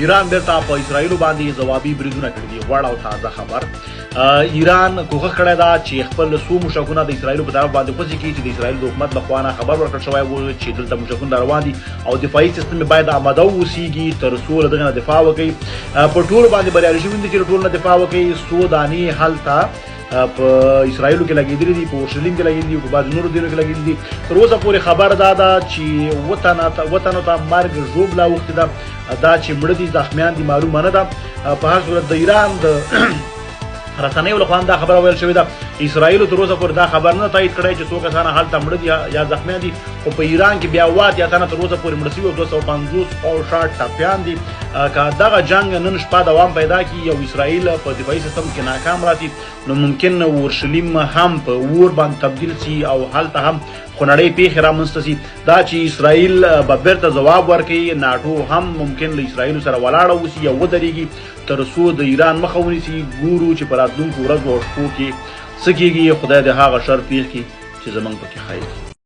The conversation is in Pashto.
ایران بیرته په اسرائیلو باندې ځوابي بریدونه کړي دي. غوړ او تازه خبر ایران کوښښ کړی ده چې خپل څو موشکونه د اسرائیلو په طرف باندې خوځي کړي چې د اسرائیل د حکومت لخوا نه خبر ورکړل شوی و چې دلته موشکونه روان دي او دفاعي سیستم باید آماده واوسیږي تر څو له دغه نه دفاع وکړي. په ټولو باندې بریالي شوي دي چې له ټولو نه دفاع وکړي. څو دانې هلته په اسرائیلو کې لګېدلي دي، په اورشلیم کې لګېدلي دي، په بعضې نورو ځایونو کې لګېدلي دي. تر اوسه پورې خبر دا ده چې وطنو ته مرګ ژوبله اوښتې ده. دا چې مړه دي زخمیان دي معلومه نه ده. په هر صورت د ایران د رسنیو لخوا دا خبره ویل شوې ده. اسرائیلو تر اوسه پورې دا خبر نه تایید کړی چې څو کسان هلته مړه دي یا زخمیان دي، خو په ایران کې بیا اووه اتیا تنه تر اوسه پورې مړه شوي او 250 او شاړ ټپیان دي. که دغه جنګ نن شپه دوام پیدا کړي او اسرائیل په دفاعي سیستم کې ناکام راشي نو ممکن اورشلیم هم په اور باندې تبدیل شي او هلته هم خونړۍ پیښې رامنځته شي. دا چې اسرائیل به بیرته ځواب ورکړي، ناټو هم ممکن له اسرائیلو سره ولاړه اوسي او ودرېږي تر څو د ایران مخه ونیسي. ګورو چې په راتلونکو ورځو او شپو کې څه کېږي. خدای دې هغه شر پېښ کړي چې زموږ پکې خیر.